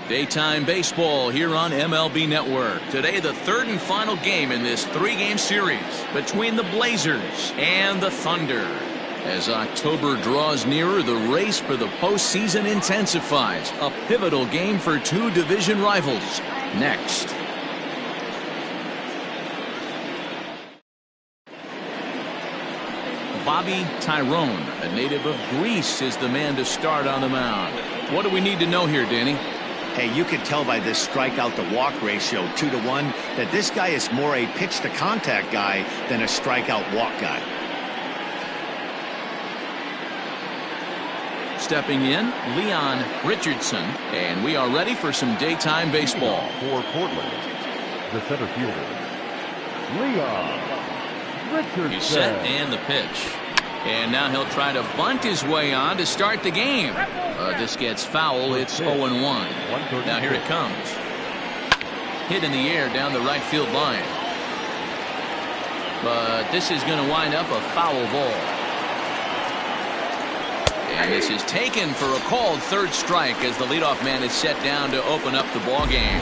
Daytime baseball here on MLB Network. Today, the third and final game in this three-game series between the Blazers and the Thunder. As October draws nearer, the race for the postseason intensifies. A pivotal game for two division rivals. Next. Bobby Tyrone, a native of Greece, is the man to start on the mound. What do we need to know here, Danny? Hey, you can tell by this strikeout to walk ratio 2-to-1 that this guy is more a pitch to contact guy than a strikeout walk guy. Stepping in, Leon Richardson, and we are ready for some daytime baseball. For Portland, the center fielder, Leon Richardson. He's set and the pitch. And now he'll try to bunt his way on to start the game. This gets foul. It's 0-1. Now here it comes. Hit in the air down the right field line. But this is going to wind up a foul ball. And this is taken for a called third strike as the leadoff man is set down to open up the ball game.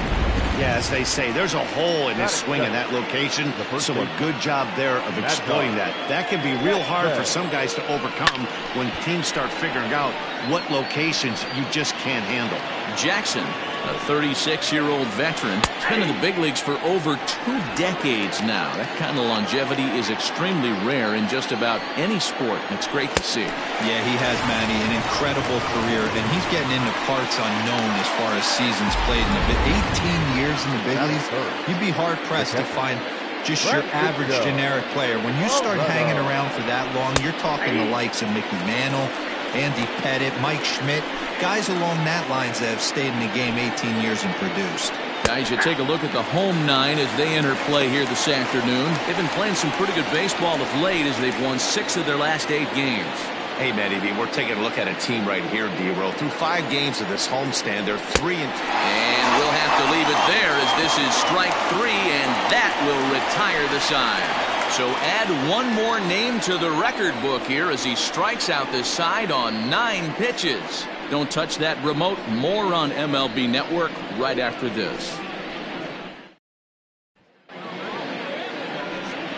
Yeah, as they say, there's a hole in his swing in that location, so a good job there of exploiting that. That can be real hard for some guys to overcome when teams start figuring out what locations you just can't handle. Jackson, a 36-year-old veteran, has been in the big leagues for over 2 decades now. That kind of longevity is extremely rare in just about any sport. It's great to see. Yeah, he has, Manny, an incredible career, and he's getting into parts unknown as far as seasons played in the 18 years in the big leagues. You'd be hard-pressed to find just your average generic player. When you start hanging around for that long, you're talking the likes of Mickey Mantle, Andy Pettitte, Mike Schmidt, guys along that lines that have stayed in the game 18 years and produced. Guys, you take a look at the home nine as they enter play here this afternoon. They've been playing some pretty good baseball of late as they've won 6 of their last 8 games. Hey, Matty B, we're taking a look at a team right here, D-Roll. Through 5 games of this homestand, they're 3-2. And we'll have to leave it there as this is strike 3, and that will retire the side. So add one more name to the record book here as he strikes out this side on 9 pitches. Don't touch that remote. More on MLB Network right after this.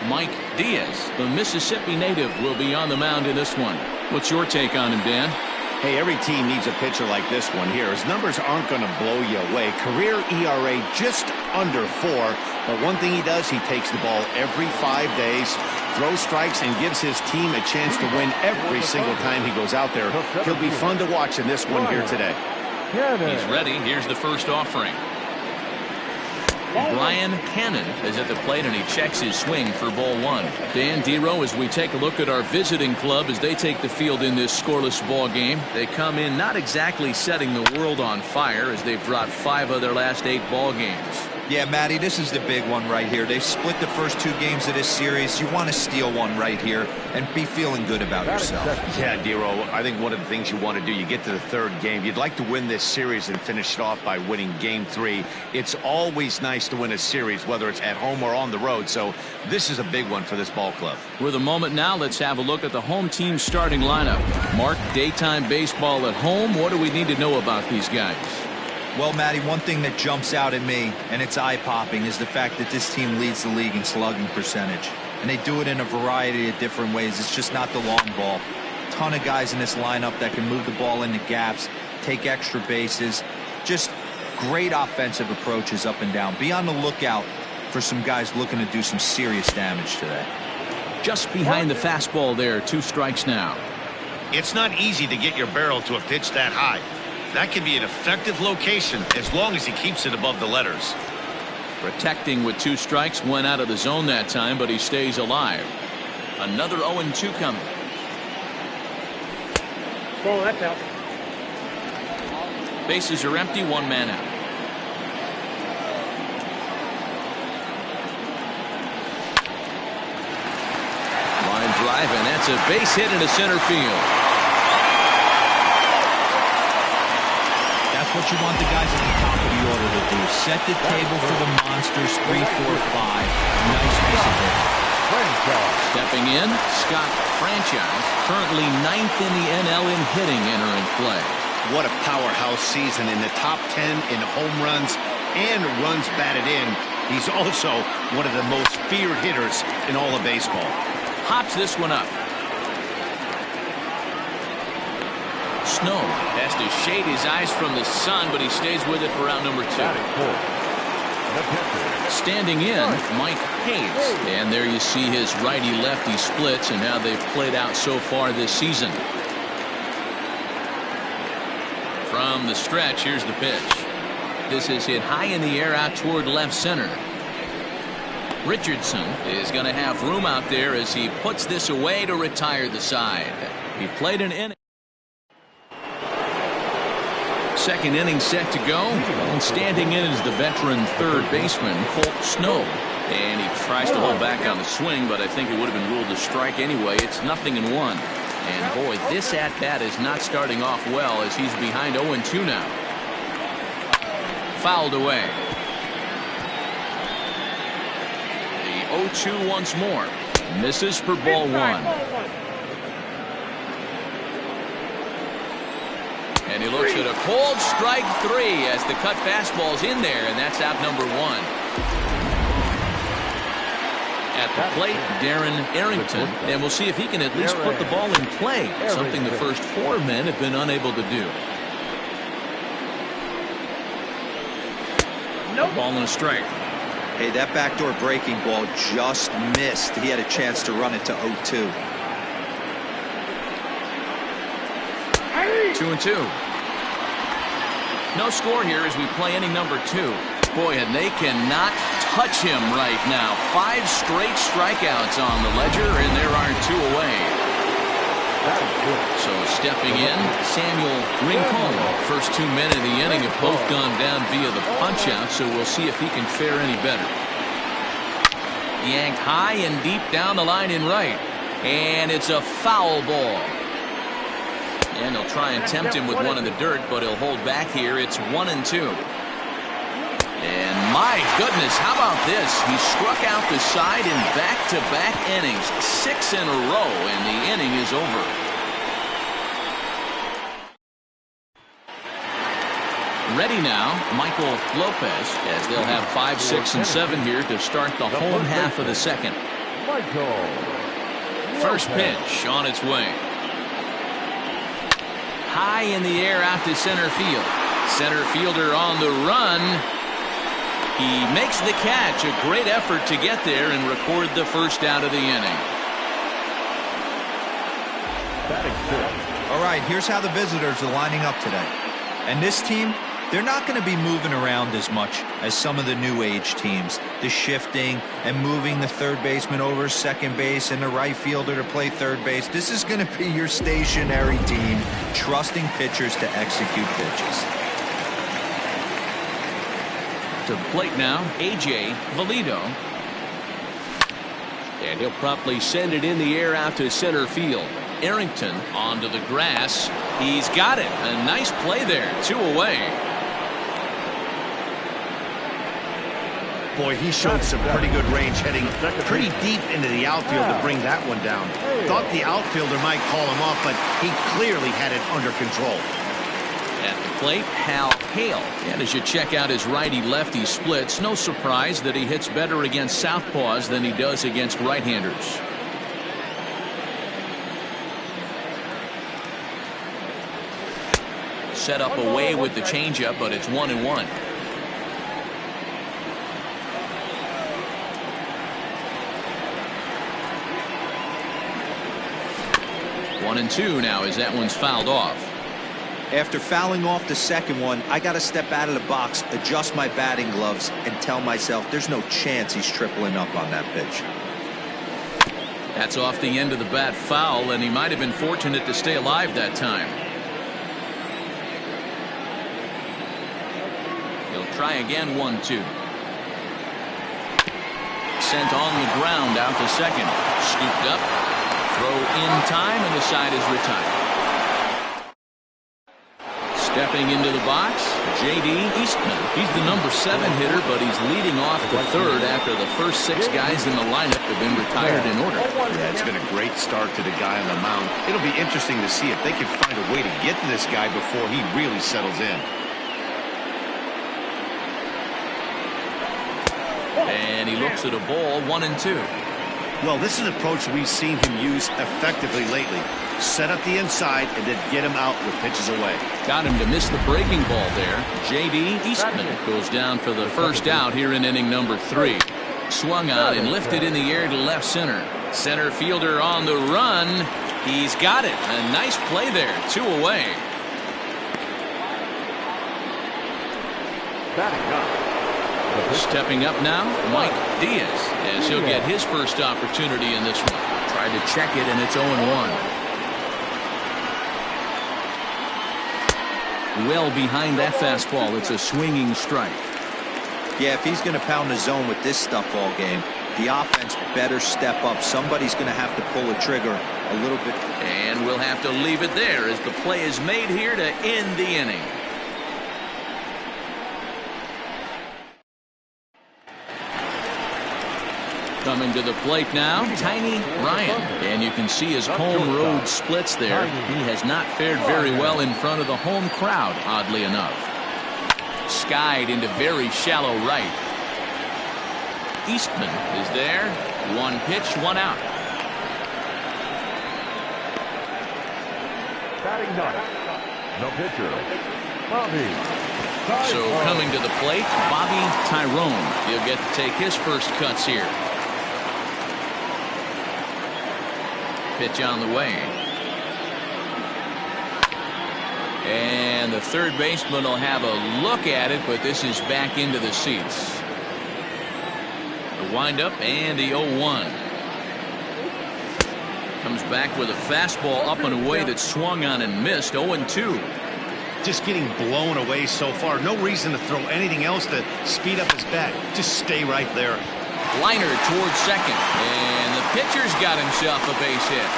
Mike Diaz, the Mississippi native, will be on the mound in this one. What's your take on him, Dan? Hey, every team needs a pitcher like this one here. His numbers aren't going to blow you away. Career ERA just under 4. But one thing he does, he takes the ball every 5 days, throws strikes, and gives his team a chance to win every single time he goes out there. He'll be fun to watch in this one here today. He's ready. Here's the first offering. Brian Cannon is at the plate, and he checks his swing for ball 1. Dan Dero, as we take a look at our visiting club as they take the field in this scoreless ball game, they come in not exactly setting the world on fire as they've dropped 5 of their last 8 ball games. Yeah, Matty, this is the big one right here. They've split the first 2 games of this series. You want to steal one right here and be feeling good about yourself. Yeah, Dero, I think one of the things you want to do, you get to the 3rd game, you'd like to win this series and finish it off by winning game 3. It's always nice to win a series, whether it's at home or on the road, so this is a big one for this ball club. With a moment now, let's have a look at the home team starting lineup. Mark, daytime baseball at home. What do we need to know about these guys? Well, Matty, one thing that jumps out at me, and it's eye-popping, is the fact that this team leads the league in slugging percentage. And they do it in a variety of different ways. It's just not the long ball. Ton of guys in this lineup that can move the ball into gaps, take extra bases. Just great offensive approaches up and down. Be on the lookout for some guys looking to do some serious damage today. Just behind the fastball there, 2 strikes now. It's not easy to get your barrel to a pitch that high. That can be an effective location as long as he keeps it above the letters. Protecting with 2 strikes, went out of the zone that time, but he stays alive. Another 0-2 coming. Oh, that's out. Bases are empty, 1 man out. Line drive, and that's a base hit into center field. That's what you want the guys at the top of the order to do. Set the table for the monsters. 3, 4, 5. Nice piece of it. Stepping in, Scott Franchise, currently 9th in the NL in hitting, entering play. what a powerhouse season in the top 10 in home runs and runs batted in. He's also one of the most feared hitters in all of baseball. Hops this one up. Snow has to shade his eyes from the sun, but he stays with it for out number 2. Standing in, Mike Hayes. And there you see his righty-lefty splits and how they've played out so far this season. From the stretch, here's the pitch. This is hit high in the air out toward left center. Richardson is going to have room out there as he puts this away to retire the side. He played an inning. Second inning set to go, and standing in is the veteran third baseman Colt Snow, and he tries to hold back on the swing, but I think it would have been ruled a strike anyway. It's 0-1, and boy, this at bat is not starting off well as he's behind 0-2 now. Fouled away. The 0-2 once more, misses for ball 1. And he looks at a cold strike 3 as the cut fastball's in there, and that's out number 1. At the plate, Darren Arrington, and we'll see if he can at least put the ball in play, something the first 4 men have been unable to do. Ball and a strike. Hey, that backdoor breaking ball just missed. He had a chance to run it to 0-2. 2-2. No score here as we play inning number 2. Boy, and they cannot touch him right now. 5 straight strikeouts on the ledger, and there are 2 away. So stepping in, Samuel Rincon. First 2 men of the inning have both gone down via the punch-out, so we'll see if he can fare any better. Yanked high and deep down the line in right. And it's a foul ball. And they'll try and tempt him with one in the dirt, but he'll hold back here. It's 1-2. And my goodness, how about this? He struck out the side in back-to-back innings, 6 in a row, and the inning is over. Ready now, Michael Lopez, as they'll have 5, 6, and 7 here to start the home half of the second. First pitch on its way. High in the air out to center field. Center fielder on the run. He makes the catch. A great effort to get there and record the first out of the inning. All right, here's how the visitors are lining up today. And this team, they're not going to be moving around as much as some of the new age teams. The shifting and moving the third baseman over second base and the right fielder to play third base. This is going to be your stationary team, trusting pitchers to execute pitches. To the plate now, A.J. Valido. And he'll promptly send it in the air out to center field. Arrington onto the grass. He's got it. A nice play there. 2 away. Boy, he showed some pretty good range heading pretty deep into the outfield to bring that one down. Thought the outfielder might call him off, but he clearly had it under control. At the plate, Hal Hale. And as you check out his righty-lefty splits, no surprise that he hits better against southpaws than he does against right-handers. Set up away with the changeup, but it's 1-1. 1-2 now as that one's fouled off. After fouling off the second one, I got to step out of the box, adjust my batting gloves, and tell myself there's no chance he's tripling up on that pitch. That's off the end of the bat foul, and he might have been fortunate to stay alive that time. He'll try again, 1-2. Sent on the ground out to second. Scooped up. Throw in time, and the side is retired. Stepping into the box, J.D. Eastman. He's the number 7 hitter, but he's leading off the third after the first 6 guys in the lineup have been retired in order. Yeah, it's been a great start to the guy on the mound. It'll be interesting to see if they can find a way to get to this guy before he really settles in. And he looks at a ball, 1-2. Well, this is an approach we've seen him use effectively lately. Set up the inside and then get him out with pitches away. Got him to miss the breaking ball there. J.D. Eastman goes down for the first out here in inning number 3. Swung on and lifted in the air to left center. Center fielder on the run. He's got it. A nice play there. 2 away. Batting up. Stepping up now, Mike Diaz, as he'll get his first opportunity in this one. Tried to check it, and it's 0-1. Well behind that fastball. It's a swinging strike. Yeah, if he's going to pound the zone with this stuff all game, the offense better step up. Somebody's going to have to pull a trigger a little bit. And we'll have to leave it there as the play is made here to end the inning. Coming to the plate now, Tiny Ryan. And you can see his home road splits there. He has not fared very well in front of the home crowd, oddly enough. Skied into very shallow right. Eastman is there. 1 pitch, 1 out. Batting ninth, the pitcher, Bobby Tyrone. So coming to the plate, Bobby Tyrone. He'll get to take his first cuts here. Pitch on the way. And the third baseman will have a look at it, but this is back into the seats. The windup and the 0-1. Comes back with a fastball up and away that swung on and missed. 0-2. Just getting blown away so far. No reason to throw anything else to speed up his bat. Just stay right there. Liner towards second, and the pitcher's got himself a base hit.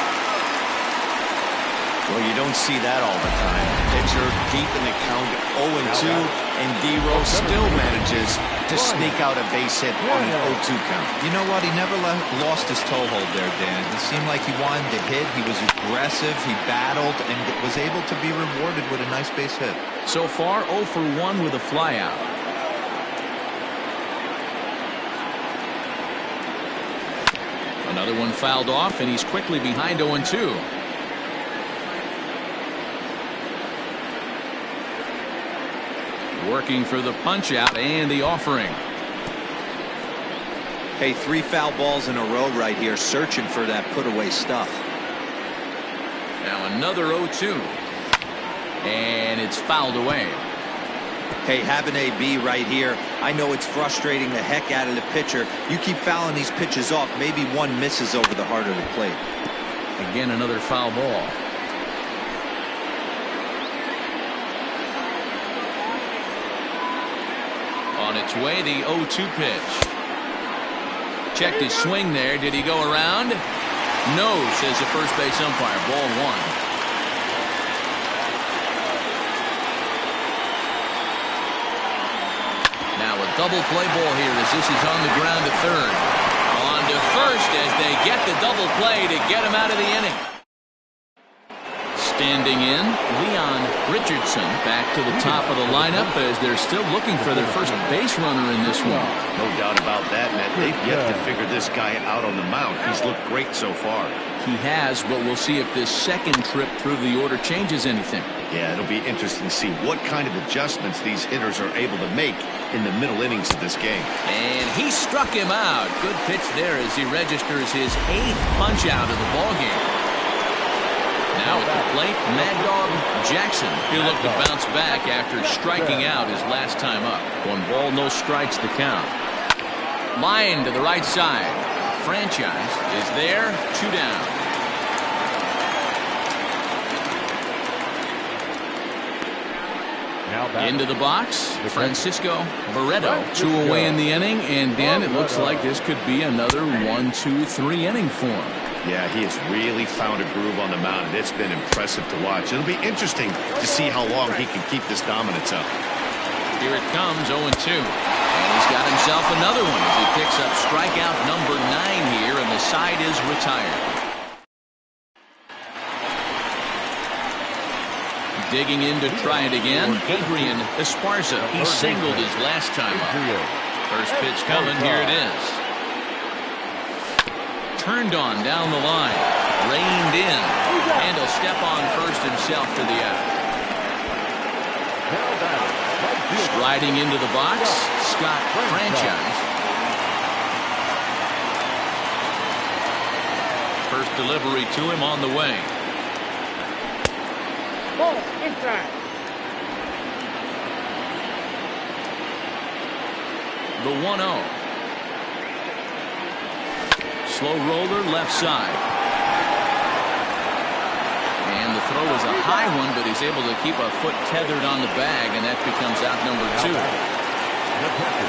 Well, you don't see that all the time. Pitcher deep in the count, 0-2, and D-Rose still manages to sneak out a base hit on an 0-2 count. You know what? He never lost his toehold there, Dan. He seemed like he wanted to hit. He was aggressive. He battled and was able to be rewarded with a nice base hit. So far, 0 for 1 with a flyout. Another one fouled off, and he's quickly behind 0-2. Working for the punch out and the offering. Hey, 3 foul balls in a row right here, searching for that put away stuff. Now another 0-2. And it's fouled away. Hey, having AB right here, I know it's frustrating the heck out of the pitcher. You keep fouling these pitches off, maybe one misses over the heart of the plate. Again, another foul ball. On its way, the 0-2 pitch. Checked his swing there. Did he go around? No, says the first base umpire. Ball 1. Now a double play ball here as this is on the ground to third. On to first as they get the double play to get him out of the inning. Standing in, Leon Richardson back to the top of the lineup as they're still looking for their first base runner in this one. No doubt about that, Matt. They've yet to figure this guy out on the mound. He's looked great so far. He has, but we'll see if this second trip through the order changes anything. Yeah, it'll be interesting to see what kind of adjustments these hitters are able to make in the middle innings of this game. And he struck him out. Good pitch there as he registers his 8th punch out of the ballgame. Now at the plate, Mad Dog Jackson. He'll look to bounce back after striking out his last time up. 1 ball, no strikes the count. Line to the right side. Franchise is there. 2 down. Into the box, Francisco Barreto. 2 away in the inning, and Dan, it looks like this could be another 1-2-3 inning for him. Yeah, he has really found a groove on the mound, and it's been impressive to watch. It'll be interesting to see how long he can keep this dominance up. Here it comes, 0-2. And he's got himself another one as he picks up strikeout number 9 here, and the side is retired. Digging in to try it again, Adrian Esparza. He singled his last time up. First pitch coming, here it is. Turned on down the line, reined in, and he'll step on first himself to the out. Striding into the box, Scott Franchise. First delivery to him on the way. The 1-0. Slow roller left side. And the throw is a high one, but he's able to keep a foot tethered on the bag, and that becomes out number 2.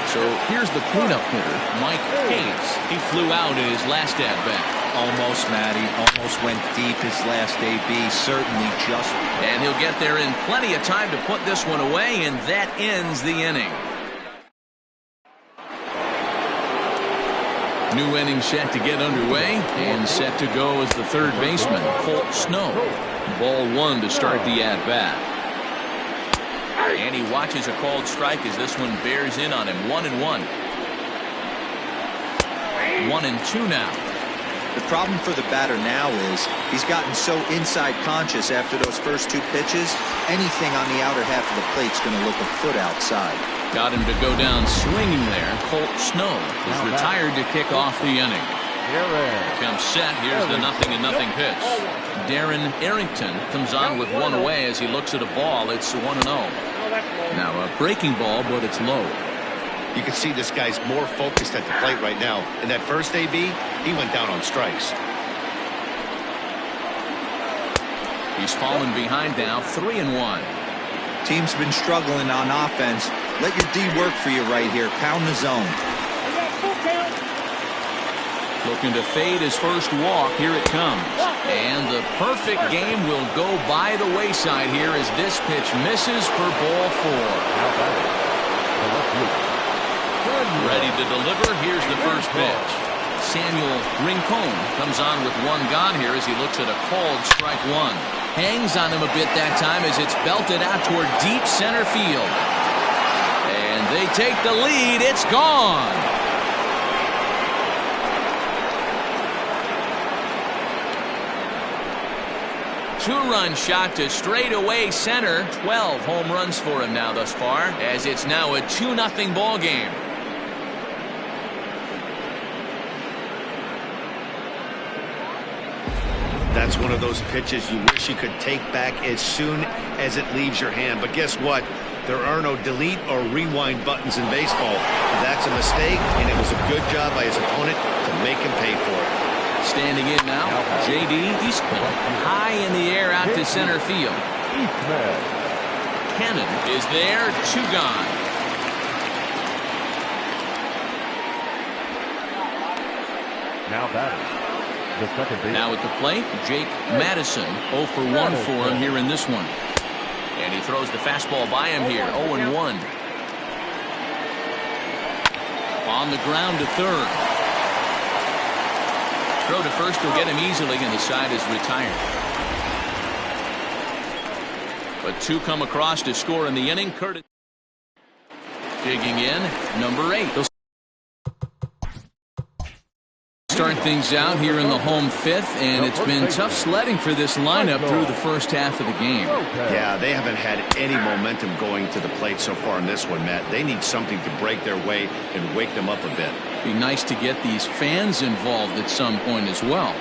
So here's the cleanup hitter, Mike Hayes. He flew out in his last at-bat. Almost, Matty. Almost went deep his last AB. Certainly just. And he'll get there in plenty of time to put this one away, and that ends the inning. New inning set to get underway, and set to go is the third baseman, Colt Snow. Ball 1 to start the at-bat. And he watches a called strike as this one bears in on him. 1-1. 1-2 now. The problem for the batter now is he's gotten so inside conscious after those first 2 pitches, anything on the outer half of the plate's going to look a foot outside. Got him to go down swinging there. Colt Snow is retired to kick off the inning. Comes set. Here's the 0-0 pitch. Darren Arrington comes on with one away as he looks at a ball. It's 1-0. Now a breaking ball, but it's low. You can see this guy's more focused at the plate right now. In that first AB, he went down on strikes. He's fallen behind now, 3-1. Team's been struggling on offense. Let your D work for you right here. Pound the zone. Looking to fade his first walk. Here it comes. And the perfect game will go by the wayside here as this pitch misses for ball 4. Ready to deliver. Here's the first pitch. Samuel Rincon comes on with one gone here as he looks at a called strike 1. Hangs on him a bit that time as it's belted out toward deep center field. And they take the lead. It's gone. Two-run shot to straightaway center. 12 home runs for him now thus far, as it's now a 2-0 ball game. That's one of those pitches you wish you could take back as soon as it leaves your hand. But guess what? There are no delete or rewind buttons in baseball. That's a mistake, and it was a good job by his opponent to make him pay for it. Standing in now, J.D. Eastman. High in the air out to center field. Cannon is there, 2 gone. Now batting. The second base. Now at the plate, Jake Madison. 0 for 1 for him here in this one. And he throws the fastball by him here. 0-1. On the ground to third. Throw to first will get him easily, and the side is retired. But 2 come across to score in the inning. Curtis digging in, number 8. They'll start things out here in the home 5th, and it's been tough sledding for this lineup through the first half of the game. Yeah, they haven't had any momentum going to the plate so far in this one, Matt. They need something to break their way and wake them up a bit. Be nice to get these fans involved at some point as well.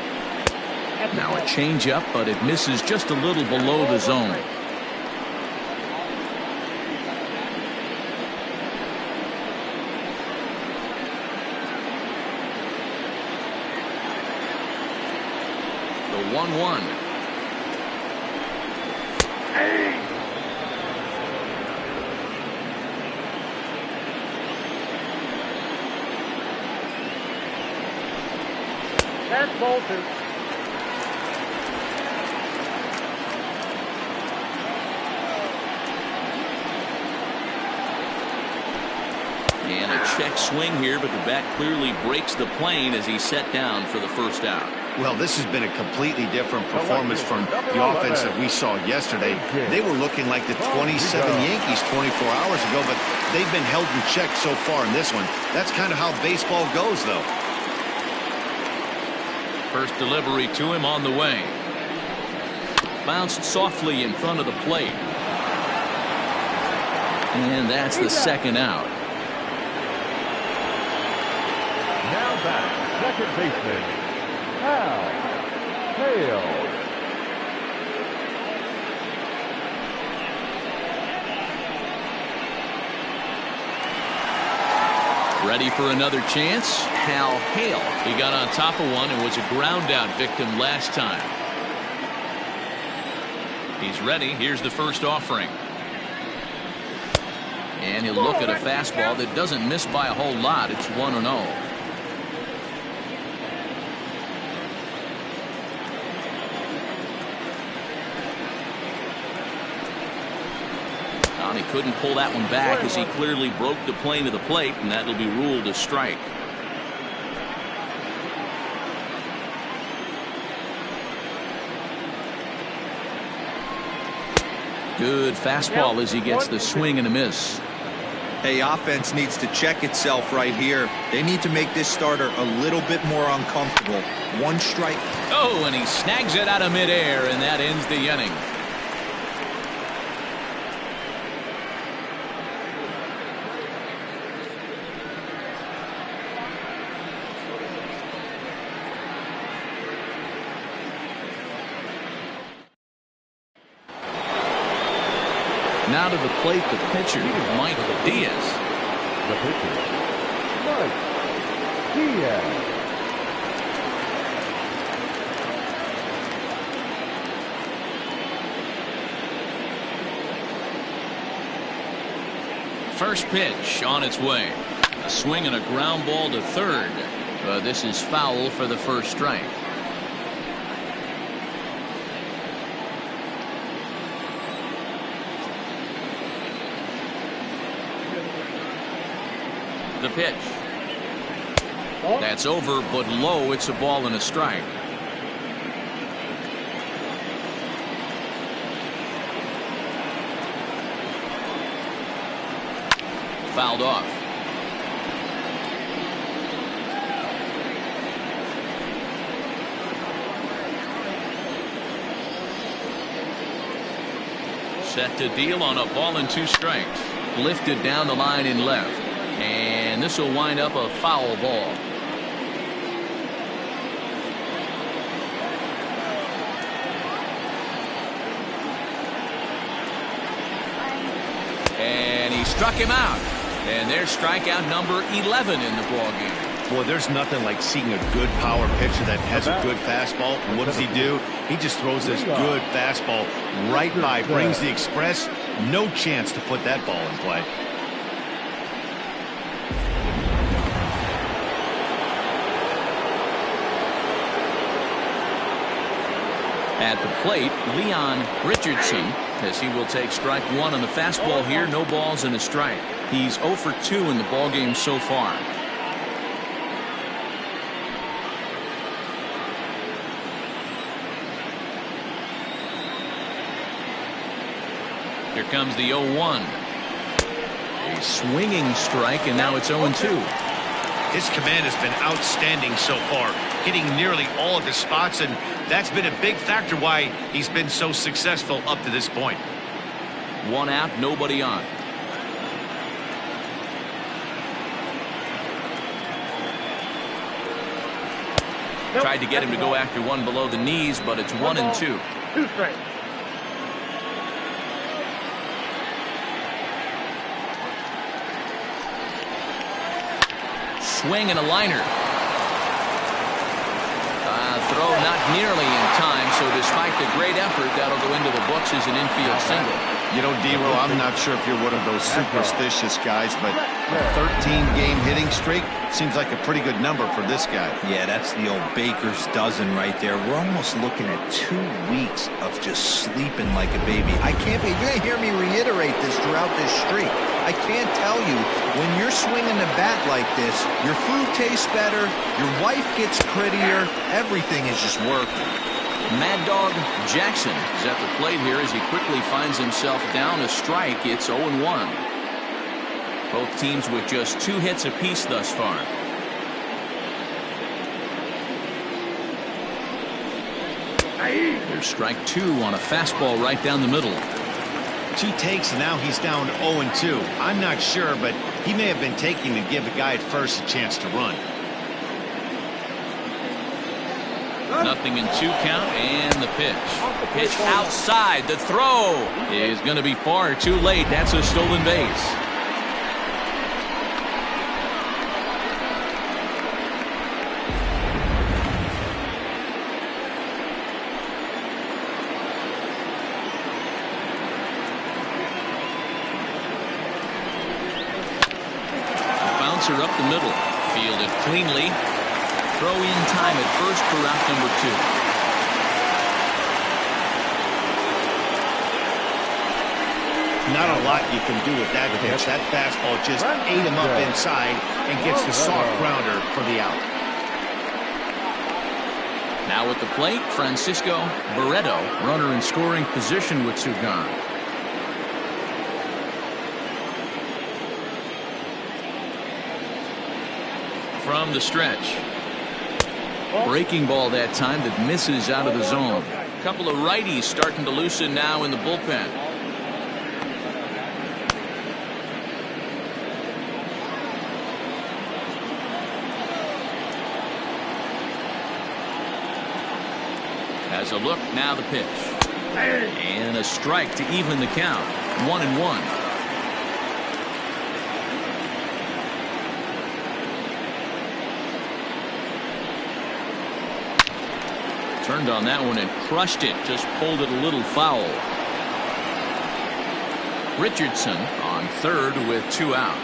Now a changeup, but it misses just a little below the zone. The 1-1. That's Bolton. check swing here, but the bat clearly breaks the plane as he's set down for the first out. Well, this has been a completely different performance from the offense that we saw yesterday. They were looking like the 27 Yankees 24 hours ago, but they've been held in check so far in this one. That's kind of how baseball goes, though. First delivery to him on the way. Bounced softly in front of the plate. And that's the second out. Now back, second baseman, Hal Hale. Ready for another chance? Hal Hale. He got on top of one and was a ground out victim last time. He's ready. Here's the first offering. And he'll look at a fastball that doesn't miss by a whole lot. It's 1-0. He couldn't pull that one back as he clearly broke the plane of the plate, and that'll be ruled a strike. Good fastball as he gets the swing and a miss. Hey, offense needs to check itself right here. They need to make this starter a little bit more uncomfortable. One strike. Oh, and he snags it out of midair, and that ends the inning. Now to the plate, the pitcher, Mike Diaz. The pitcher, Mike Diaz. First pitch on its way. A swing and a ground ball to third. But this is foul for the first strike. The pitch. That's over, but low. It's a ball and a strike. Fouled off. Set to deal on a ball and 2 strikes. Lifted down the line in left. And this will wind up a foul ball. And he struck him out. And there's strikeout number 11 in the ballgame. Boy, there's nothing like seeing a good power pitcher that has a good fastball. And what does he do? He just throws this good fastball right by, brings the express. No chance to put that ball in play. At the plate, Leon Richardson, as he will take strike 1 on the fastball here. No balls and a strike. He's 0 for 2 in the ballgame so far. Here comes the 0-1. A swinging strike, and now it's 0-2. His command has been outstanding so far, hitting nearly all of his spots, and that's been a big factor why he's been so successful up to this point. 1 out, nobody on. Tried to get him to go after one below the knees, but it's 1-2. 2 strikes. Swing and a liner. Throw not nearly in time, so So despite the great effort, that'll go into the books as an infield single. You know, D-Ro, I'm not sure if you're one of those superstitious guys, but a 13-game hitting streak seems like a pretty good number for this guy. Yeah, that's the old baker's dozen right there. We're almost looking at 2 weeks of just sleeping like a baby. I can't be. You're going to hear me reiterate this throughout this streak. I can't tell you, when you're swinging the bat like this, your food tastes better, your wife gets prettier, everything is just working. Mad Dog Jackson is at the plate here as he quickly finds himself down a strike. It's 0-1. Both teams with just 2 hits apiece thus far. There's strike 2 on a fastball right down the middle. 2 takes, and now he's down 0-2. I'm not sure, but he may have been taking to give the guy at first a chance to run. 0-2 count, and the pitch. Pitch outside. The throw is going to be far too late. That's a stolen base. Bouncer up the middle. Fielded cleanly. Throw in time at first for out number 2. Not a lot you can do with that pitch. That fastball just ate him up inside and gets the soft grounder for the out. Now at the plate, Francisco Barreto, runner in scoring position with 2 gone. From the stretch. Breaking ball that time that misses out of the zone. A couple of righties starting to loosen now in the bullpen. Has a look, now the pitch. And a strike to even the count. 1-1. Turned on that one and crushed it. Just pulled it a little foul. Richardson on third with 2 out.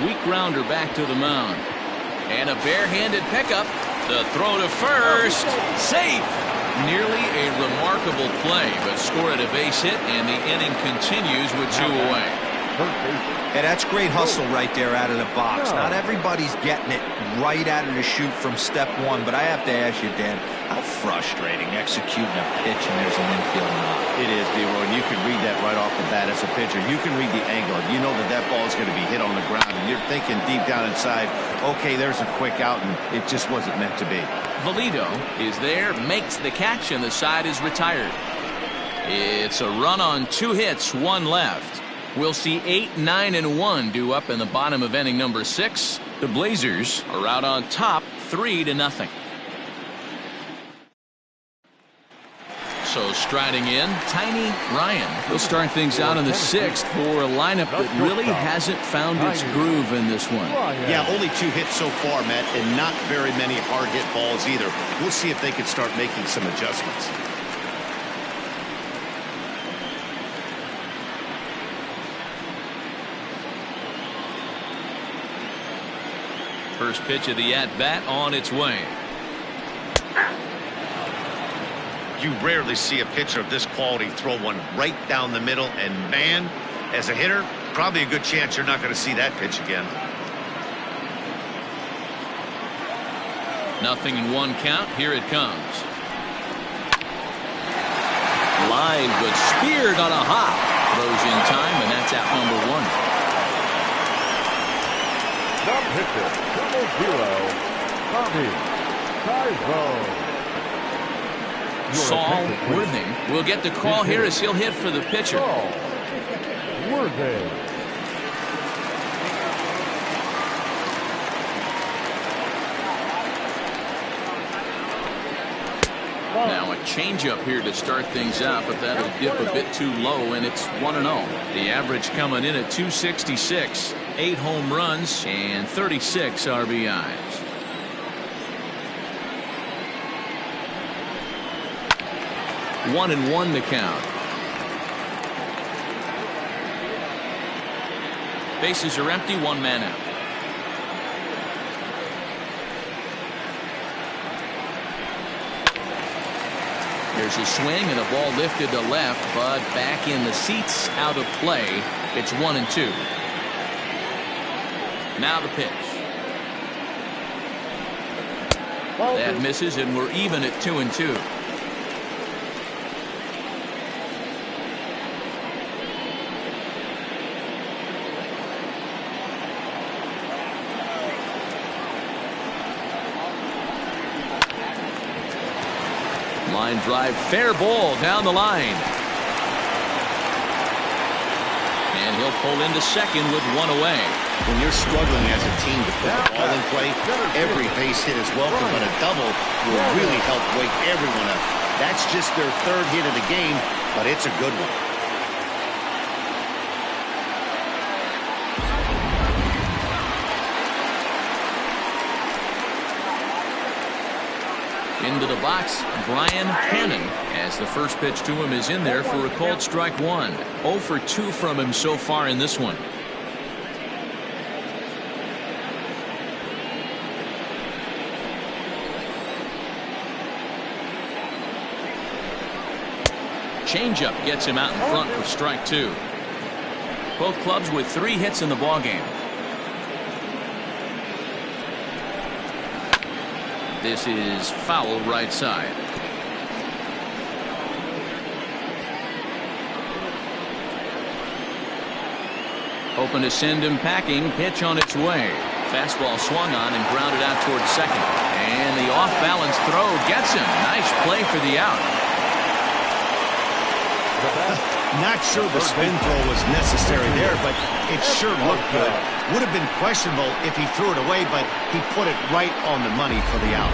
Weak grounder back to the mound. And a barehanded pickup. The throw to first. Safe. Nearly a remarkable play, but scored a base hit, and the inning continues with 2 away. Yeah, that's great hustle right there out of the box. Not everybody's getting it right out of the chute from step 1, but I have to ask you, Dan, how frustrating executing a pitch and there's an infield knock. It is, D-Roy, and you can read that right off the bat as a pitcher. You can read the angle. You know that that ball is going to be hit on the ground, and you're thinking deep down inside, okay, there's a quick out, and it just wasn't meant to be. Valido is there, makes the catch, and the side is retired. It's a run on 2 hits, 1 left. We'll see 8, 9, and 1 due up in the bottom of inning number 6. The Blazers are out on top 3-0. So striding in, Tiny Ryan will start things out in the 6th for a lineup that really hasn't found its groove in this one. Yeah, only 2 hits so far, Matt, and not very many hard hit balls either. We'll see if they can start making some adjustments. First pitch of the at-bat on its way. You rarely see a pitcher of this quality throw one right down the middle, and man, as a hitter, probably a good chance you're not going to see that pitch again. 0-1 count. Here it comes. Line, but speared on a hop. Throws in time, and that's out number 1. The pitcher, 0-0, Tommy Tyson. Saul Worthing will get the call here as he'll hit for the pitcher. Saul Worthing. Now a changeup here to start things out, but that'll dip a bit too low, and it's 1-0. The average coming in at 266. 8 home runs and 36 RBIs. One and one the count. Bases are empty, 1 man out. There's a swing and a ball lifted to left, but back in the seats, out of play. It's 1-2. Now the pitch. That misses, and we're even at 2-2. Line drive, fair ball down the line. And he'll pull into second with 1 away. When you're struggling as a team to put the ball in play, every base hit is welcome, but a double will really help wake everyone up. That's just their 3rd hit of the game, but it's a good one. Into the box, Brian Hannon, as the first pitch to him is in there for a called strike 1. 0 for 2 from him so far in this one. Changeup gets him out in front for strike 2. Both clubs with 3 hits in the ballgame. This is foul right side. Hoping to send him packing. Pitch on its way. Fastball swung on and grounded out towards second. And the off-balance throw gets him. Nice play for the out. Not sure the spin throw was necessary there, but it sure looked good. Would have been questionable if he threw it away, but he put it right on the money for the out.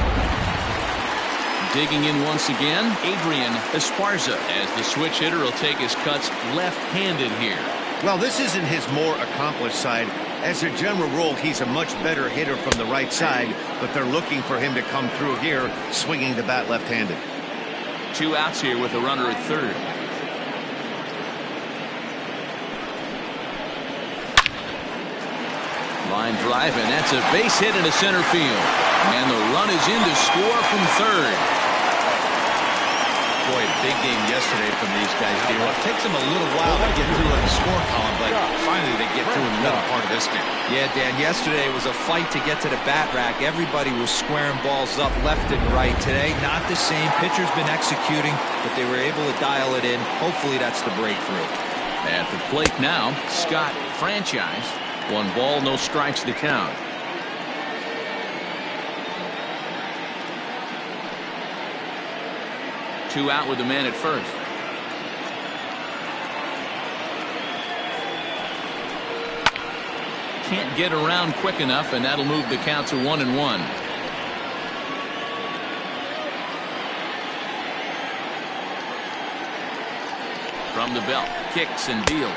Digging in once again, Adrian Esparza, as the switch hitter will take his cuts left-handed here. Well, this isn't his more accomplished side. As a general rule, he's a much better hitter from the right side, but they're looking for him to come through here, swinging the bat left-handed. 2 outs here with a runner at third. Line drive, and that's a base hit into center field. And the run is in to score from third. Boy, big game yesterday from these guys, D-Rock. It takes them a little while to get through in the score column, but finally they get through in the middle part of this game. Yeah, Dan, yesterday it was a fight to get to the bat rack. Everybody was squaring balls up left and right. Today, not the same. Pitcher's been executing, but they were able to dial it in. Hopefully that's the breakthrough. At the plate now, Scott Franchise. 1 ball, no strikes to count. Two out with the man at first. Can't get around quick enough, and that'll move the count to 1-1. From the belt, kicks and deals.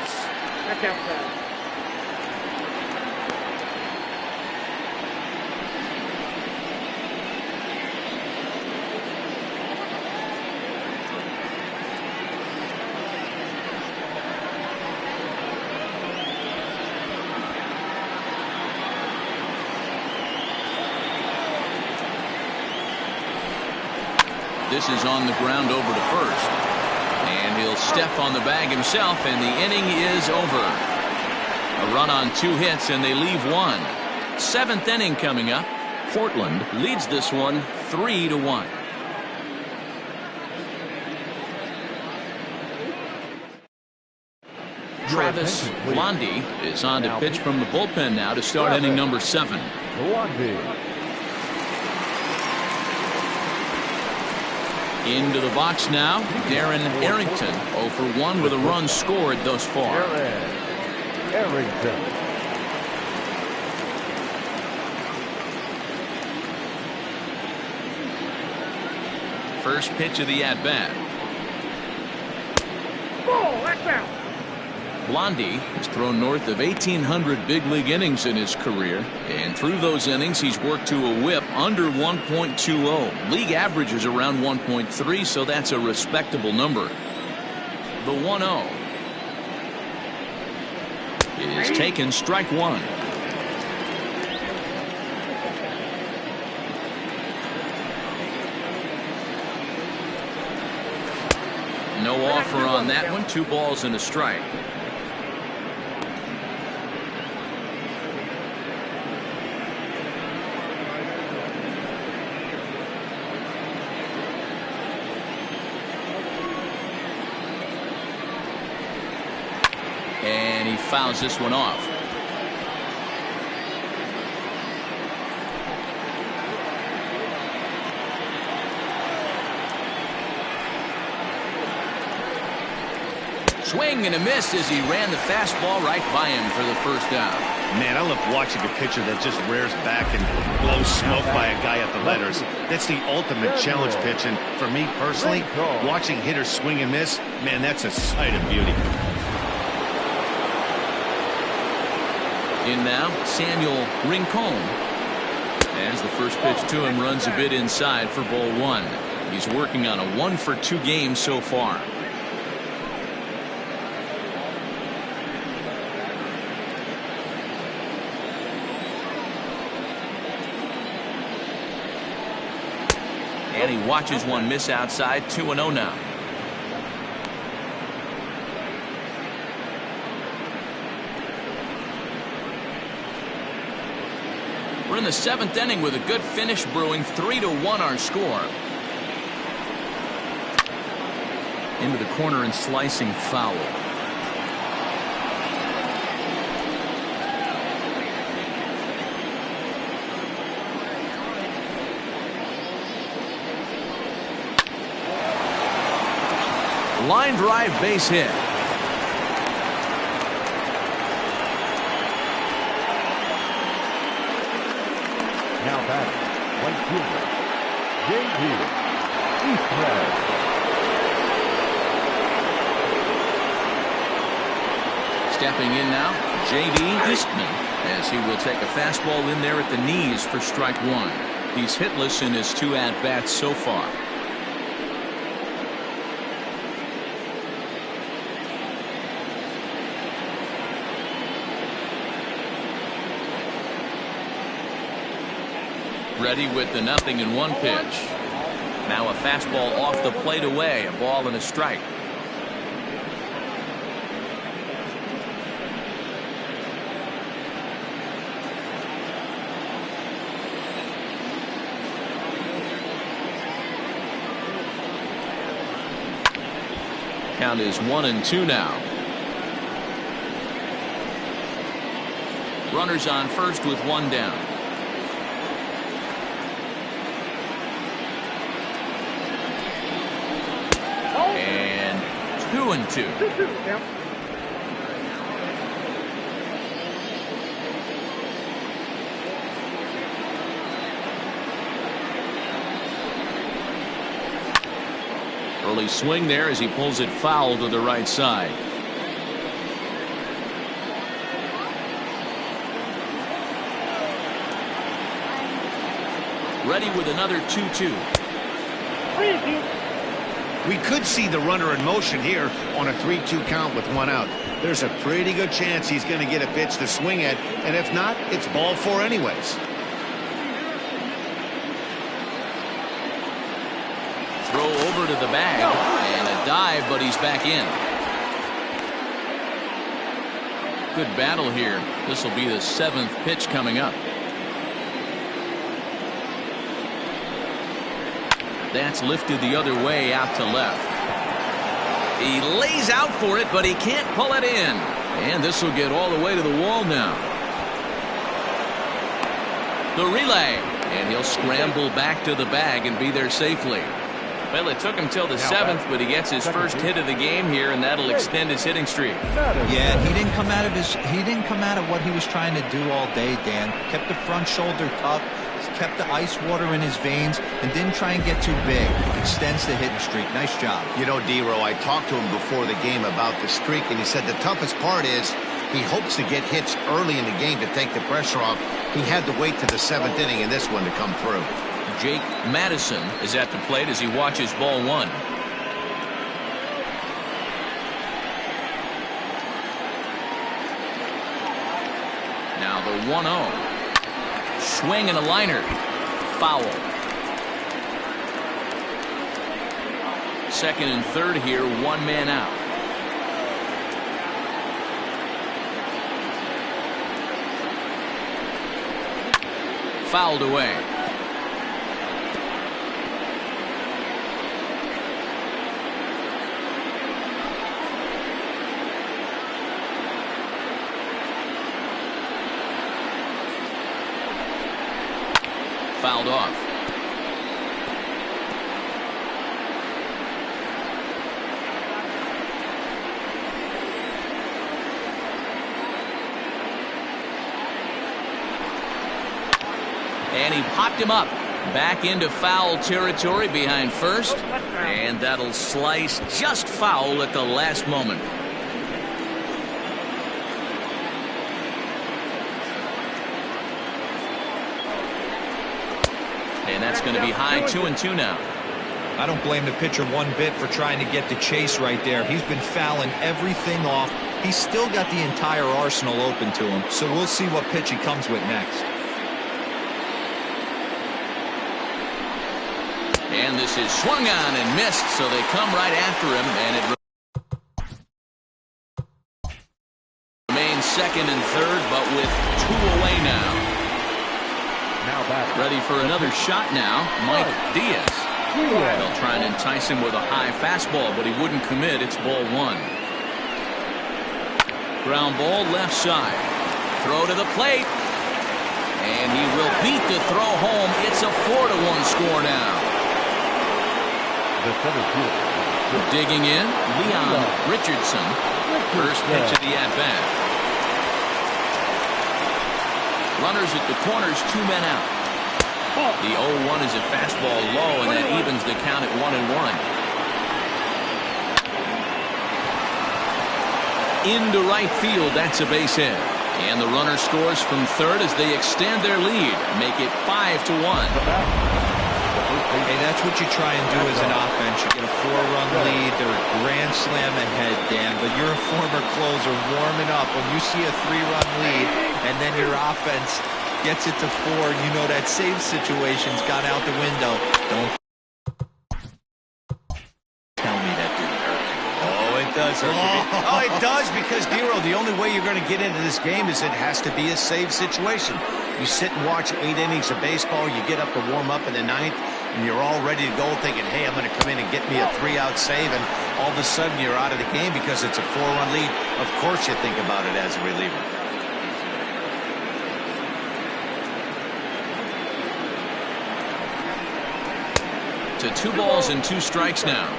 This is on the ground over to first. And he'll step on the bag himself, and the inning is over. A run on 2 hits, and they leave 1. 7th inning coming up. Portland leads this one 3-1. Travis Blondie is on to pitch from the bullpen now to start inning number 7. Blondie. Into the box now, Darren Arrington, 0 for 1 with a run scored thus far. Arrington. First pitch of the at-bat. Blondie has thrown north of 1,800 big league innings in his career, and through those innings he's worked to a whip under 1.20. League average is around 1.3, so that's a respectable number. The 1-0 is taken, strike one. No offer on that one. 2 balls and a strike. And he fouls this one off. Swing and a miss as he ran the fastball right by him for the first out. Man, I love watching a pitcher that just rears back and blows smoke by a guy at the letters. That's the ultimate challenge pitch, and for me personally, watching hitters swing and miss, man, that's a sight of beauty. In now, Samuel Rincon. As the first pitch to him runs a bit inside for ball one. He's working on a 1-for-2 game so far. And he watches one miss outside. 2-0 now. We're in the 7th inning with a good finish brewing. 3-1 our score. Into the corner and slicing foul. Line drive, base hit. Now batting, right fielder, J.D. Eastman. Stepping in now, J.D. Eastman, as he will take a fastball in there at the knees for strike one. He's hitless in his 2 at-bats so far. Ready with the 0-1 pitch. Now a fastball off the plate away. A ball and a strike. Count is 1-2 now. Runners on first with 1 down. And 2-2. Early swing there as he pulls it foul to the right side. Ready with another 2-2. We could see the runner in motion here on a 3-2 count with 1 out. There's a pretty good chance he's going to get a pitch to swing at, and if not, it's ball 4 anyways. Throw over to the bag and a dive, but he's back in. Good battle here. This will be the 7th pitch coming up. That's lifted the other way out to left. He lays out for it, but he can't pull it in. And this will get all the way to the wall now. The relay. And he'll scramble back to the bag and be there safely. Well, it took him till the 7th, but he gets his first hit of the game here, and that'll extend his hitting streak. Yeah, he didn't come out of what he was trying to do all day, Dan. Kept the front shoulder tucked, kept the ice water in his veins, and didn't try and get too big. Extends the hitting streak. Nice job. You know, D-Row, I talked to him before the game about the streak, and he said the toughest part is he hopes to get hits early in the game to take the pressure off. He had to wait to the 7th inning in this one to come through. Jake Madison is at the plate as he watches ball 1. Now the 1-0. Swing and a liner. Foul. Second and third here, 1 man out. Fouled away. Fouled off. And he popped him up back into foul territory behind first, and that'll slice just foul at the last moment. And that's going to be high 2-2 now. I don't blame the pitcher one bit for trying to get the chase right there. He's been fouling everything off. He's still got the entire arsenal open to him, so we'll see what pitch he comes with next. And this is swung on and missed, so they come right after him, and it remains second and third, but with 2 away now. Ready for another shot now, Mike Diaz. They'll try and entice him with a high fastball, but he wouldn't commit. It's ball 1. Ground ball left side. Throw to the plate. And he will beat the throw home. It's a 4-1 score now. Digging in, Leon Richardson. First pitch of the at-bat. Runners at the corners, 2 men out. The 0-1 is a fastball low, and that evens the count at 1-1. Into right field, that's a base hit. And the runner scores from third as they extend their lead, make it 5-1. Hey, that's what you try and do as an offense. You get a 4-run lead. They're a grand slam ahead, Dan. But you're a former closer warming up. When you see a 3-run lead and then your offense gets it to 4, you know that save situation's gone out the window. Don't tell me that didn't hurt. Oh, it does hurt. Oh, it does, because, D-Row, the only way you're going to get into this game is it has to be a save situation. You sit and watch 8 innings of baseball, you get up to warm up in the 9th, and you're all ready to go thinking, hey, I'm going to come in and get me a 3-out save, and all of a sudden you're out of the game because it's a 4-run lead. Of course you think about it as a reliever. To 2 balls and 2 strikes now.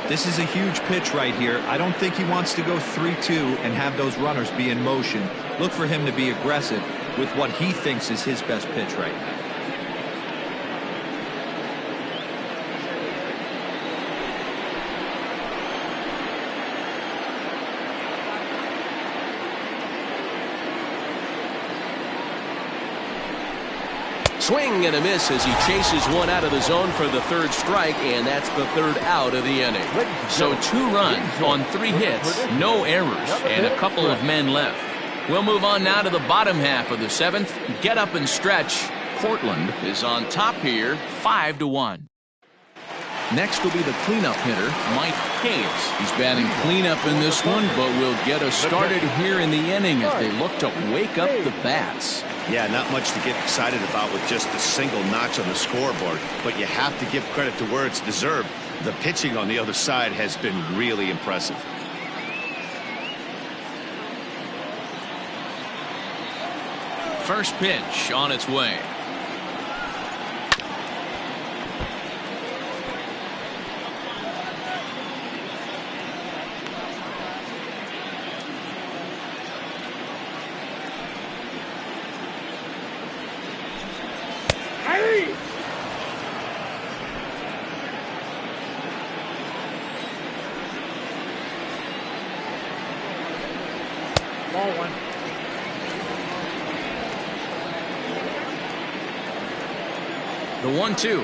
This is a huge pitch right here. I don't think he wants to go 3-2 and have those runners be in motion. Look for him to be aggressive with what he thinks is his best pitch right now. Swing and a miss as he chases one out of the zone for the 3rd strike, and that's the 3rd out of the inning. So 2 runs on 3 hits, no errors, and a couple of men left. We'll move on now to the bottom half of the 7th. Get up and stretch. Portland is on top here, 5-1. Next will be the cleanup hitter, Mike Hayes. He's batting cleanup in this one, but will get us started here in the inning as they look to wake up the bats. Yeah, not much to get excited about with just a single notch on the scoreboard, but you have to give credit to where it's deserved. The pitching on the other side has been really impressive. First pitch on its way. Ball one. The 1-2.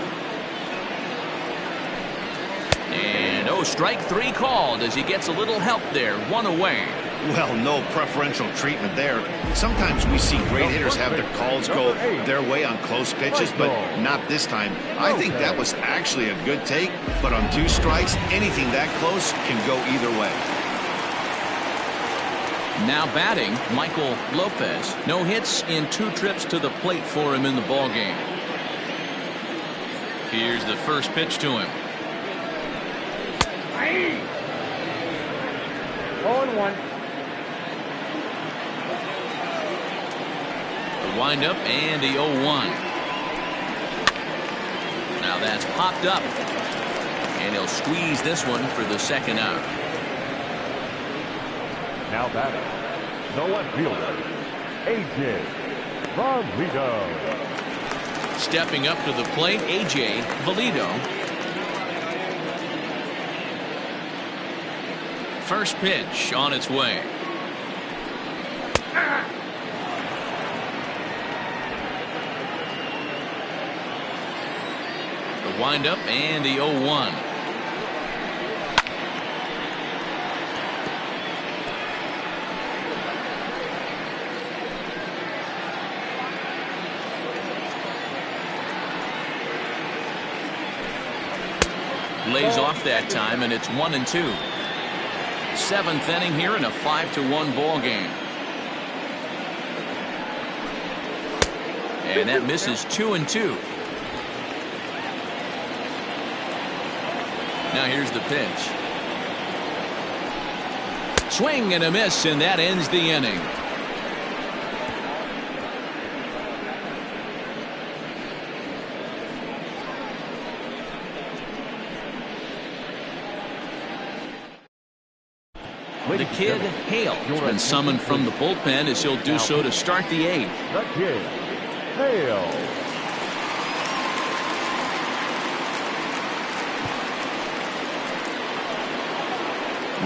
And strike three called as he gets a little help there. One away. Well, no preferential treatment there. Sometimes we see great hitters have their calls go their way on close pitches, but not this time. I think that was actually a good take, but on 2 strikes, anything that close can go either way. Now batting, Michael Lopez. No hits in 2 trips to the plate for him in the ballgame. Here's the first pitch to him. 0-1. The windup and the 0-1. Now that's popped up. And he'll squeeze this one for the second out. Now batting, the left fielder, A.J. Valido. Stepping up to the plate, A.J. Valido. First pitch on its way. The windup and the 0-1. Lays off that time, and it's 1-2. 7th inning here in a 5-1 ball game. And that misses 2-2. Now here's the pitch. Swing and a miss, and that ends the inning. The kid, Hale, has been summoned from the bullpen as he'll do so to start the 8th. The kid, Hale.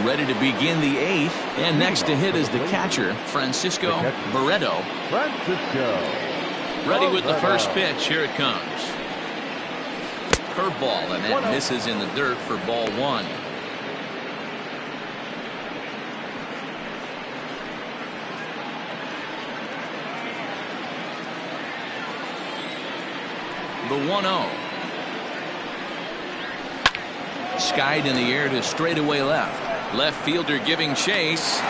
Ready to begin the 8th, and next to hit is the catcher, Francisco Barreto. Ready with the first pitch. Here it comes. Curveball, and that misses in the dirt for ball 1. The 1-0. Skied in the air to straightaway left. Left fielder giving chase. He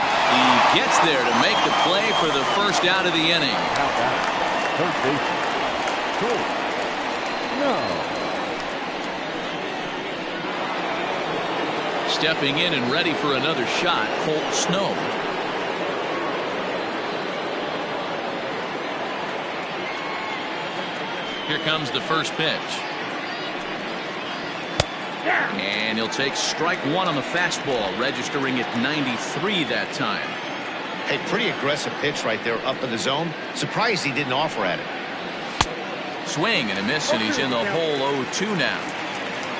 gets there to make the play for the first out of the inning. Third base. Cool. No. Stepping in and ready for another shot, Colt Snow. Here comes the first pitch. And he'll take strike 1 on the fastball, registering at 93 that time. A pretty aggressive pitch right there up in the zone. Surprised he didn't offer at it. Swing and a miss, and he's in the hole 0-2 now.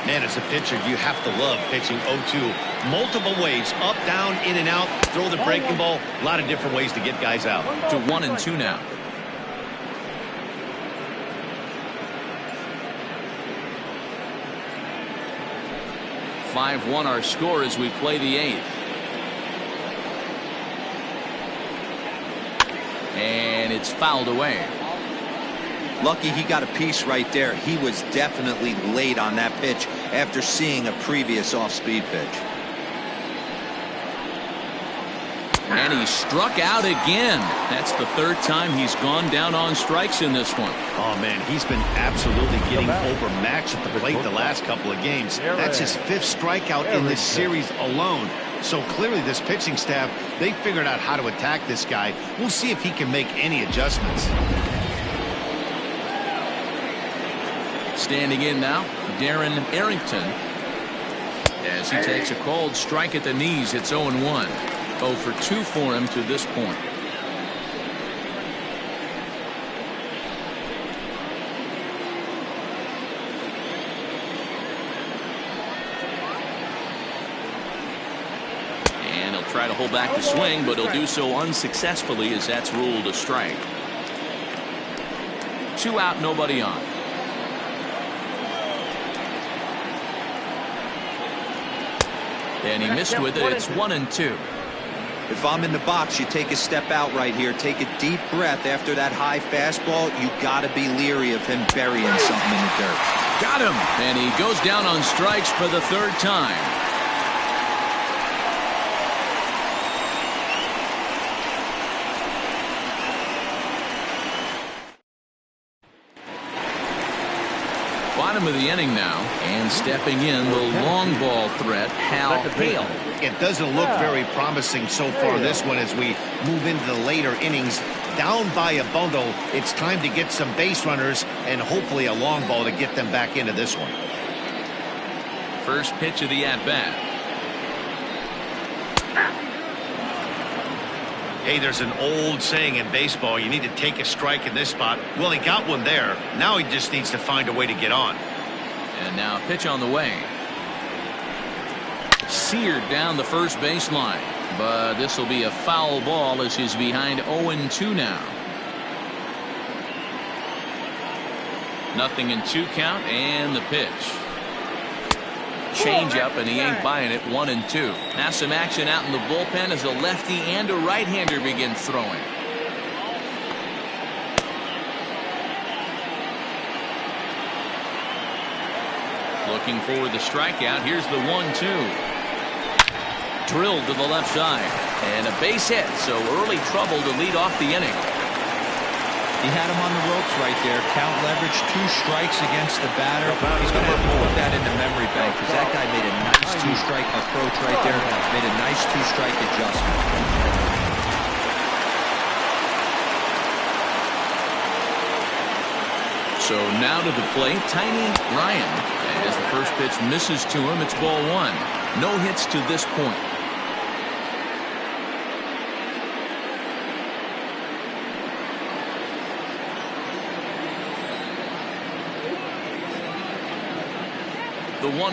Man, as a pitcher, you have to love pitching 0-2. Multiple ways, up, down, in and out, throw the breaking ball. A lot of different ways to get guys out. To 1-2 now. (5-1) our score as we play the 8th. And it's fouled away. Lucky he got a piece right there. He was definitely late on that pitch after seeing a previous off-speed pitch. And he struck out again. That's the 3rd time he's gone down on strikes in this one. Oh, man, he's been absolutely getting overmatched at the plate the last couple of games. That's his 5th strikeout in this series alone. So clearly this pitching staff, they figured out how to attack this guy. We'll see if he can make any adjustments. Standing in now, Darren Arrington. As he takes a called strike at the knees, it's 0-1. 0 for 2 for him to this point. And he'll try to hold back the swing, but he'll do so unsuccessfully as that's ruled a strike. 2 out, nobody on. And he missed with it. It's 1-2. If I'm in the box, you take a step out right here. Take a deep breath after that high fastball. You got to be leery of him burying something in the dirt. Got him. And he goes down on strikes for the 3rd time. Bottom of the inning now, and stepping in the long ball threat, Hal Hale. It doesn't look very promising so far this one as we move into the later innings. Down by a bundle, it's time to get some base runners and hopefully a long ball to get them back into this one. First pitch of the at-bat. Hey, there's an old saying in baseball, you need to take a strike in this spot. Well, he got one there. Now he just needs to find a way to get on. And now a pitch on the way. Seared down the first baseline. But this will be a foul ball as he's behind 0-2 now. 0-2 count and the pitch. Change up and he ain't buying it. 1-2. Now some action out in the bullpen as a lefty and a right-hander begin throwing. Looking for the strikeout. Here's the 1-2. Drilled to the left side and a base hit, so early trouble to lead off the inning. He had him on the ropes right there. Count leverage, 2 strikes against the batter. He's going to have to put that in the memory bank because that guy made a nice 2-strike approach right there. Made a nice 2-strike adjustment. So now to the plate, Tiny Ryan. As the first pitch misses to him, it's ball 1. No hits to this point. The 1-0.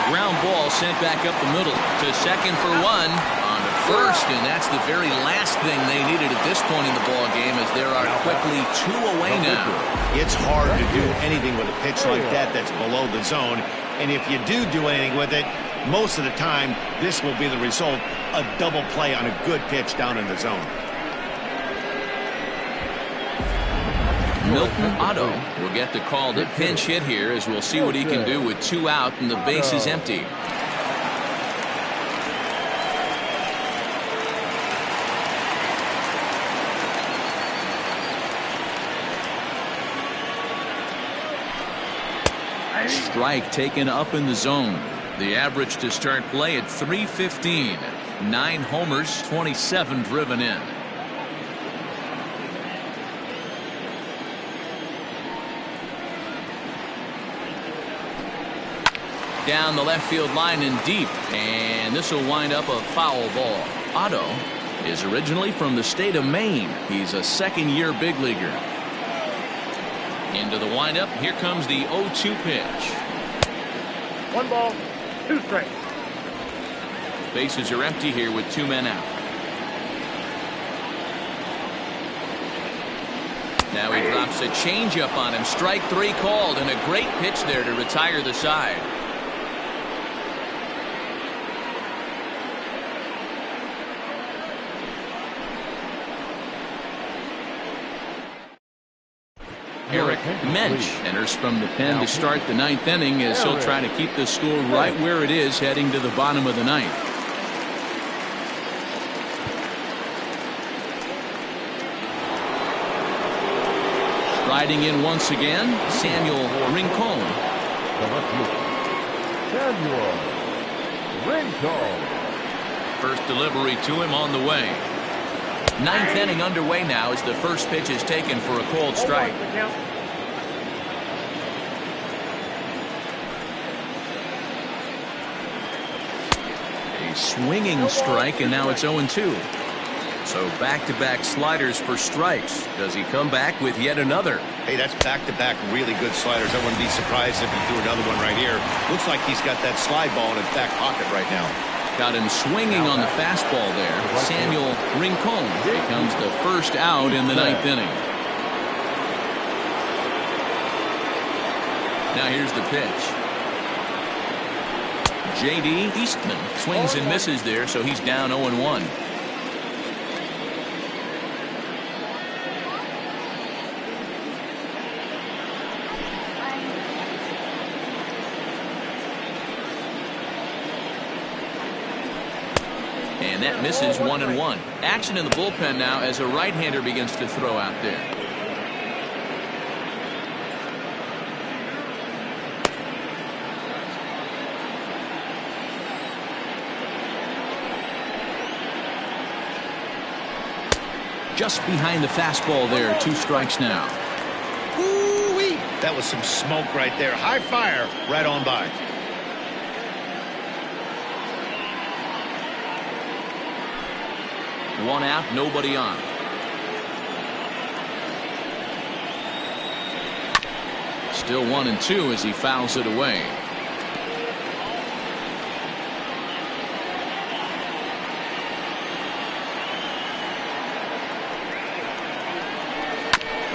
Ground ball sent back up the middle to second for 1 on to first, and that's the very last thing they needed at this point in the ball game as there are quickly 2 away now. It's hard to do anything with a pitch like that that's below the zone, and if you do anything with it, most of the time this will be the result, a double play on a good pitch down in the zone. Milton Otto will get the call to pinch hit here as we'll see what he can do with 2 out and the base is empty. Strike taken up in the zone. The average to start play at 315. 9 homers, 27 driven in. Down the left field line and deep, and this will wind up a foul ball. Otto is originally from the state of Maine. He's a second-year big leaguer. Into the windup, here comes the 0-2 pitch. 1 ball, 2 strikes. Bases are empty here with 2 men out. Now he drops a changeup on him. Strike 3 called, and a great pitch there to retire the side. Eric Mensch enters from the pen to start the 9th inning as he'll try to keep the score right where it is heading to the bottom of the 9th. Riding in once again, Samuel Rincon. Samuel Rincon. First delivery to him on the way. 9th inning underway now as the first pitch is taken for a called strike. A swinging strike, and now it's 0-2. So back-to-back sliders for strikes. Does he come back with yet another? Hey, that's back-to-back really good sliders. I wouldn't be surprised if he threw another one right here. Looks like he's got that slide ball in his back pocket right now. Got him swinging on the fastball there. Samuel Rincon becomes the first out in the 9th inning. Now here's the pitch. J.D. Eastman swings and misses there, so he's down 0-1. And that misses 1-1. Action in the bullpen now as a right-hander begins to throw out there. Just behind the fastball there. 2 strikes now. Ooh-wee. That was some smoke right there. High fire right on by. One out, nobody on. Still 1-2 as he fouls it away.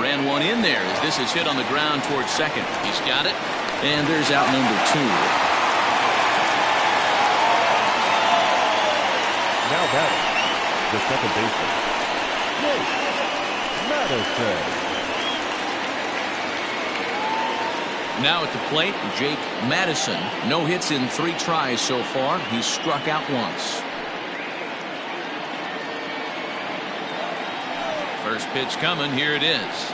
Ran one in there as this is hit on the ground towards second. He's got it, and there's out number 2. Now batting, the second baseman, Jake Madison. Now at the plate, Jake Madison. No hits in 3 tries so far. He's struck out once. First pitch coming. Here it is.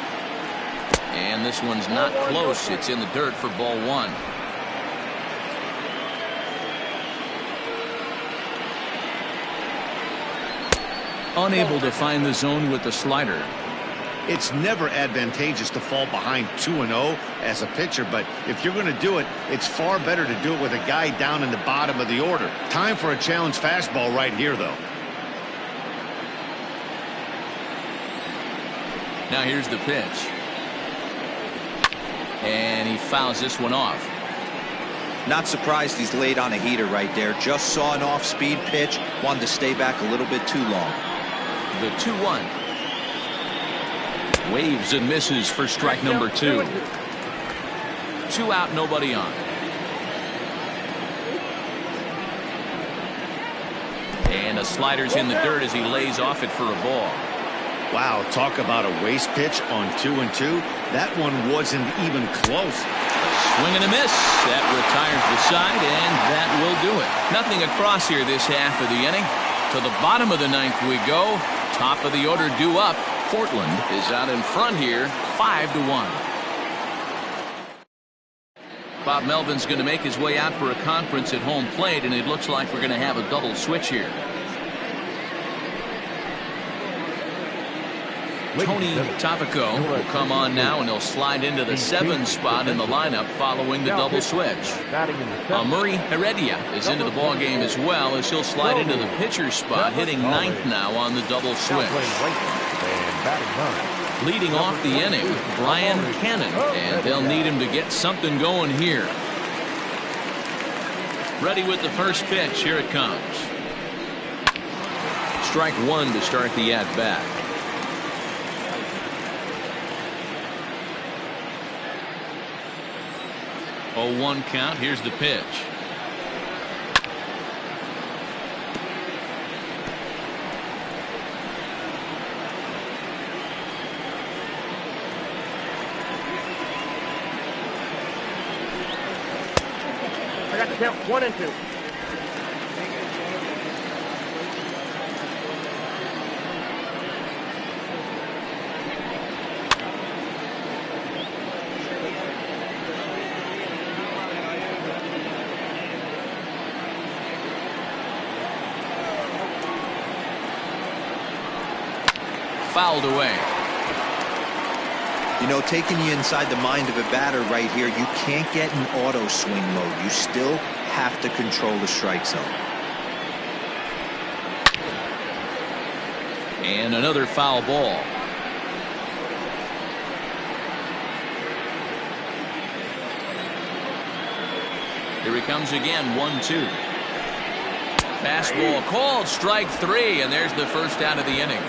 And this one's not close. It's in the dirt for ball 1. Unable to find the zone with the slider. It's never advantageous to fall behind 2-0 as a pitcher, but if you're going to do it, it's far better to do it with a guy down in the bottom of the order. Time for a challenge fastball right here, though. Now here's the pitch. And he fouls this one off. Not surprised he's laid on a heater right there. Just saw an off-speed pitch. Wanted to stay back a little bit too long. The 2-1. Waves and misses for strike number 2. 2 out, nobody on. And a slider's in the dirt as he lays off it for a ball. Wow, talk about a waste pitch on 2-2. That one wasn't even close. Swing and a miss. That retires the side, and that will do it. Nothing across here this half of the inning. To the bottom of the 9th we go. Top of the order due up. Portland is out in front here, 5-1. Bob Melvin's going to make his way out for a conference at home plate, and it looks like we're going to have a double switch here. Tony Tavico will come on now, and he'll slide into the 7 spot in the lineup following the double switch. Murray Heredia is into the ball game as well, as he'll slide into the pitcher spot, hitting 9th now on the double switch. Leading off the inning, Brian Cannon, and they'll need him to get something going here. Ready with the first pitch. Here it comes. Strike 1 to start the at-bat. 0-1 count. Here's the pitch. I got the count 1-2. Fouled away. You know, taking you inside the mind of a batter right here, you can't get in auto swing mode. You still have to control the strike zone. And another foul ball. Here he comes again, 1-2. Fastball called, strike 3, and there's the first out of the inning.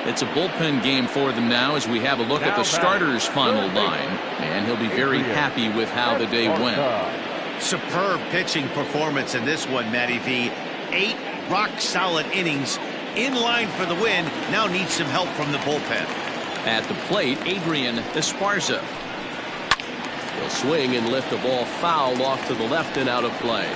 It's a bullpen game for them now as we have a look at the starter's final line, and he'll be very happy with how the day went. Superb pitching performance in this one, Matty V. 8 rock-solid innings, in line for the win. Now needs some help from the bullpen. At the plate, Adrian Esparza. He'll swing and lift the ball foul off to the left and out of play.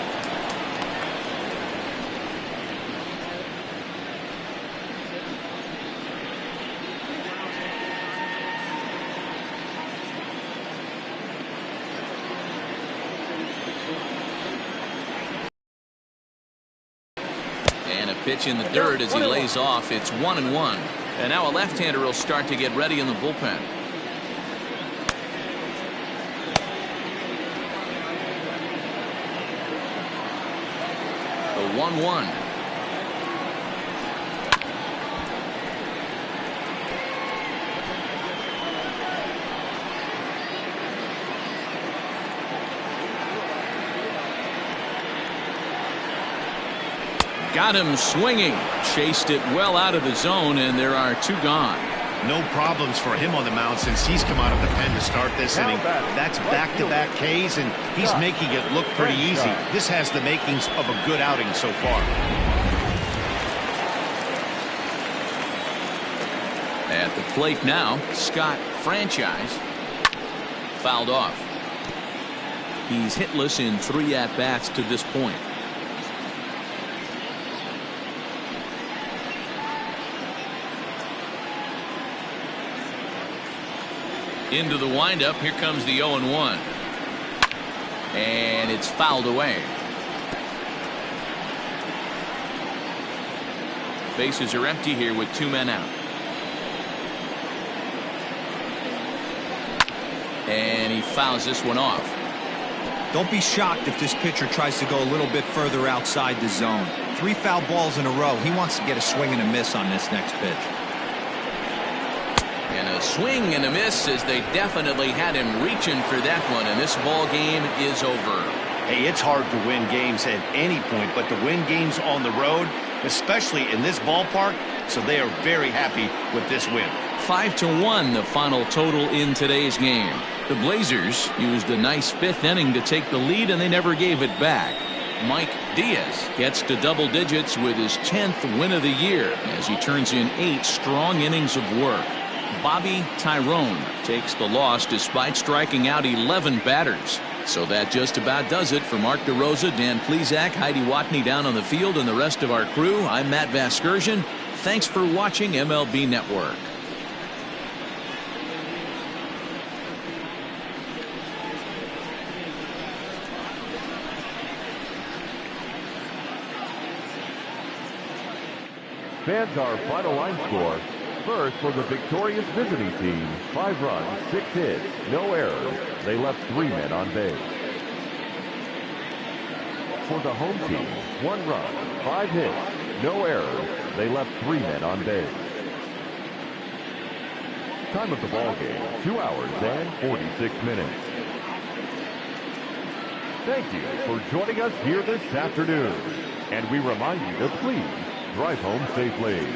And a pitch in the dirt as he lays off. It's 1-1. And now a left-hander will start to get ready in the bullpen. The 1-1. Got him swinging. Chased it well out of the zone, and there are 2 gone. No problems for him on the mound since he's come out of the pen to start this inning. That's back-to-back Ks, and he's making it look pretty easy. This has the makings of a good outing so far. At the plate now, Scott Franchise. Fouled off. He's hitless in 3 at-bats to this point. Into the windup. Here comes the 0-1. And it's fouled away. Bases are empty here with 2 men out. And he fouls this one off. Don't be shocked if this pitcher tries to go a little bit further outside the zone. 3 foul balls in a row. He wants to get a swing and a miss on this next pitch. And a swing and a miss as they definitely had him reaching for that one, and this ball game is over. Hey, it's hard to win games at any point, but to win games on the road, especially in this ballpark, so they are very happy with this win. 5-1 the final total in today's game. The Blazers used a nice 5th inning to take the lead, and they never gave it back. Mike Diaz gets to double digits with his 10th win of the year as he turns in 8 strong innings of work. Bobby Tyrone takes the loss despite striking out 11 batters. So that just about does it for Mark DeRosa, Dan Plesac, Heidi Watney down on the field, and the rest of our crew. I'm Matt Vasgersian. Thanks for watching MLB Network. Fans, our final line score. First, for the victorious visiting team, 5 runs, 6 hits, no errors. They left 3 men on base. For the home team, 1 run, 5 hits, no errors. They left 3 men on base. Time of the ball game, 2 hours and 46 minutes. Thank you for joining us here this afternoon. And we remind you to please drive home safely.